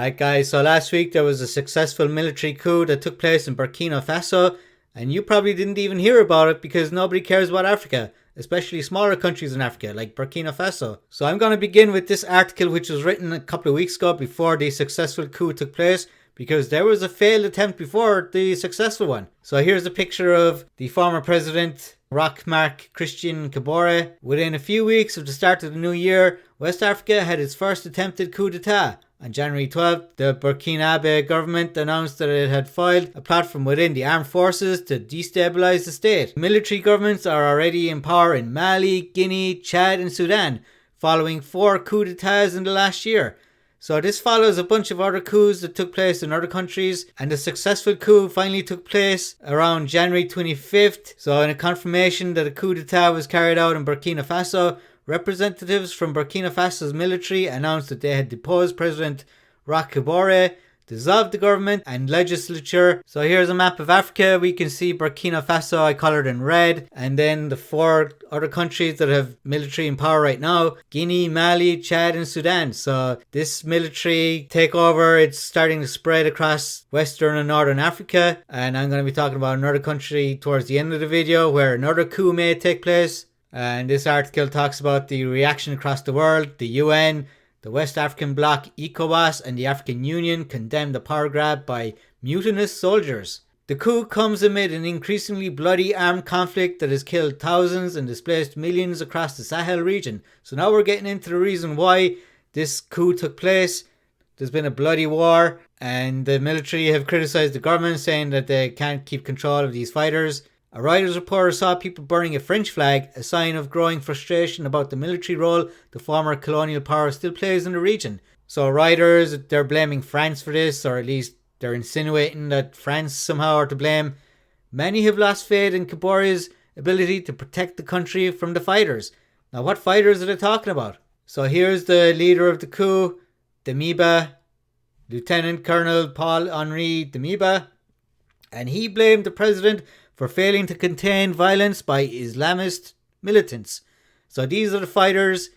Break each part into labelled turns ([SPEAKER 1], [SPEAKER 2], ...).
[SPEAKER 1] Alright guys, so last week there was a successful military coup that took place in Burkina Faso, and you probably didn't even hear about it because nobody cares about Africa, especially smaller countries in Africa like Burkina Faso. So I'm going to begin with this article which was written a couple of weeks ago before the successful coup took place, because there was a failed attempt before the successful one. So here's a picture of the former president, Roch Kaboré. Within a few weeks of the start of the new year, West Africa had its first attempted coup d'etat. On January 12th, the Burkinabe government announced that it had filed a plot from within the armed forces to destabilize the state. Military governments are already in power in Mali, Guinea, Chad and Sudan, following 4 coups d'etats in the last year. So this follows a bunch of other coups that took place in other countries, and the successful coup finally took place around January 25th. So in a confirmation that a coup d'etat was carried out in Burkina Faso, representatives from Burkina Faso's military announced that they had deposed President Roch Kaboré, dissolved the government and legislature. So here's a map of Africa. We can see Burkina Faso, I colored in red, and then the 4 other countries that have military in power right now: Guinea, Mali, Chad and Sudan. So this military takeover, it's starting to spread across Western and Northern Africa, and I'm going to be talking about another country towards the end of the video where another coup may take place. And this article talks about the reaction across the world. The UN, the West African bloc, ECOWAS and the African Union condemned the power grab by mutinous soldiers. The coup comes amid an increasingly bloody armed conflict that has killed thousands and displaced millions across the Sahel region. So now we're getting into the reason why this coup took place. There's been a bloody war, and the military have criticised the government, saying that they can't keep control of these fighters. A Reuters reporter saw people burning a French flag, a sign of growing frustration about the military role the former colonial power still plays in the region. So Reuters, they're blaming France for this, or at least they're insinuating that France somehow are to blame. Many have lost faith in Kaboré's ability to protect the country from the fighters. Now, what fighters are they talking about? So here's the leader of the coup, Damiba, Lieutenant Colonel Paul-Henri Damiba, and he blamed the president for failing to contain violence by Islamist militants. So these are the fighters,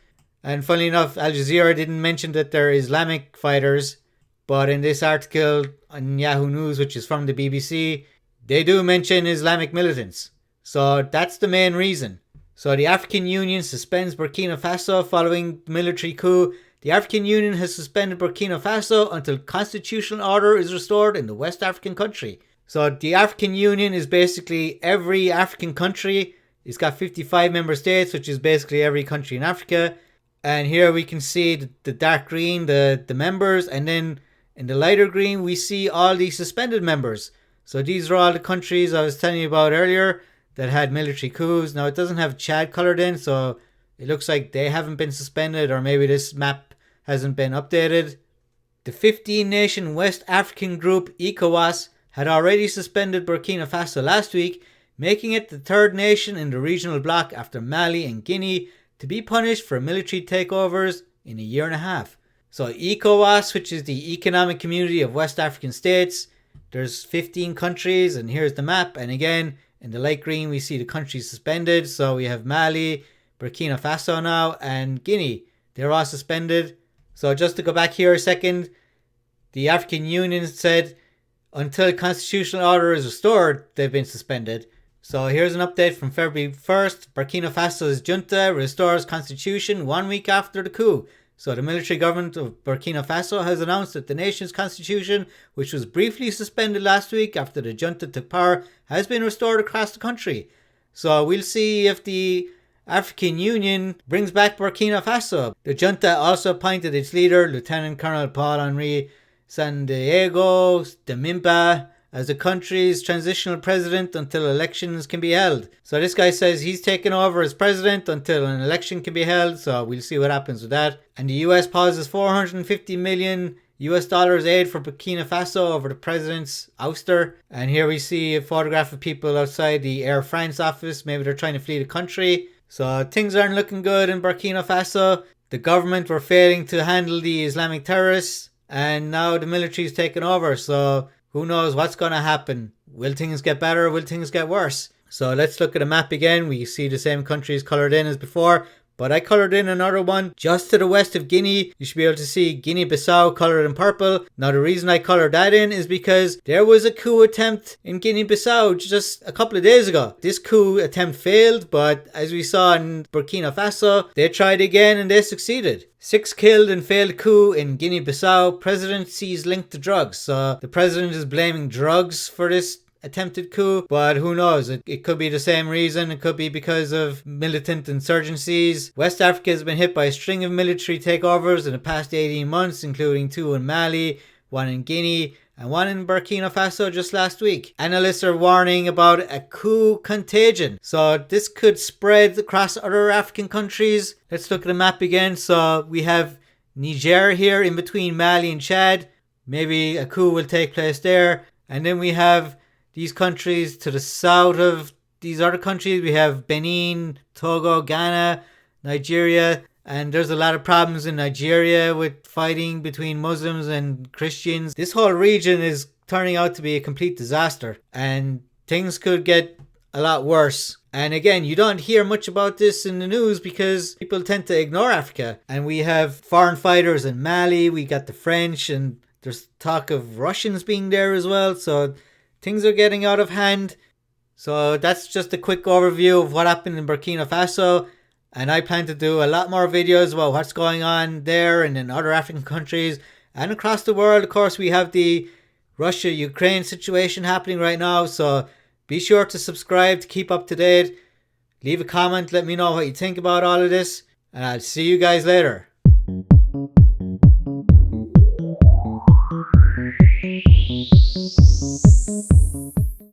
[SPEAKER 1] and funnily enough, Al Jazeera didn't mention that they're Islamic fighters, but in this article on Yahoo News, which is from the BBC, they do mention Islamic militants. So that's the main reason. So the African Union suspends Burkina Faso following military coup. The African Union has suspended Burkina Faso until constitutional order is restored in the West African country. So the African Union is basically every African country. It's got 55 member states, which is basically every country in Africa. And here we can see the dark green, the members, and then in the lighter green we see all the suspended members. So these are all the countries I was telling you about earlier that had military coups. Now it doesn't have Chad colored in, so it looks like they haven't been suspended, or maybe this map hasn't been updated. The 15-nation West African group, ECOWAS, had already suspended Burkina Faso last week, making it the 3rd nation in the regional bloc after Mali and Guinea to be punished for military takeovers in a year and a half. So ECOWAS, which is the Economic Community of West African States, there's 15 countries, and here's the map. And again, in the light green we see the countries suspended. So we have Mali, Burkina Faso now, and Guinea. They're all suspended. So just to go back here a second, the African Union said until constitutional order is restored, they've been suspended. So here's an update from February 1st. Burkina Faso's junta restores constitution 1 week after the coup. So the military government of Burkina Faso has announced that the nation's constitution, which was briefly suspended last week after the junta took power, has been restored across the country. So we'll see if the African Union brings back Burkina Faso. The junta also appointed its leader, Lieutenant Colonel Paul-Henri Damiba, as the country's transitional president until elections can be held. So this guy says he's taking over as president until an election can be held, so we'll see what happens with that. And the US pauses $450 million aid for Burkina Faso over the president's ouster. And here we see a photograph of people outside the Air France office. Maybe they're trying to flee the country. So things aren't looking good in Burkina Faso. The government were failing to handle the Islamic terrorists, and now the military's taken over. So who knows what's going to happen? Will things get better? Will things get worse? So let's look at a map again. We see the same countries coloured in as before. but I coloured in another one just to the west of Guinea. You should be able to see Guinea-Bissau coloured in purple. Now the reason I coloured that in is because there was a coup attempt in Guinea-Bissau just a couple of days ago. This coup attempt failed, but as we saw in Burkina Faso, they tried again and they succeeded. 6 killed in failed coup in Guinea-Bissau. President sees linked to drugs. So the president is blaming drugs for this attempted coup, but who knows, it could be the same reason. It could be because of militant insurgencies. West Africa has been hit by a string of military takeovers in the past 18 months, including 2 in Mali, 1 in Guinea, and 1 in Burkina Faso just last week. Analysts are warning about a coup contagion, so this could spread across other African countries. Let's look at the map again. So we have Niger here in between Mali and Chad. Maybe a coup will take place there. And then we have these countries to the south of these other countries. We have Benin, Togo, Ghana, Nigeria. And there's a lot of problems in Nigeria with fighting between Muslims and Christians. This whole region is turning out to be a complete disaster. And things could get a lot worse. And again, you don't hear much about this in the news because people tend to ignore Africa. And we have foreign fighters in Mali. We got the French, and there's talk of Russians being there as well. So things are getting out of hand. So that's just a quick overview of what happened in Burkina Faso. And I plan to do a lot more videos about what's going on there and in other African countries and across the world. Of course, we have the Russia-Ukraine situation happening right now. So be sure to subscribe to keep up to date. Leave a comment. Let me know what you think about all of this. And I'll see you guys later.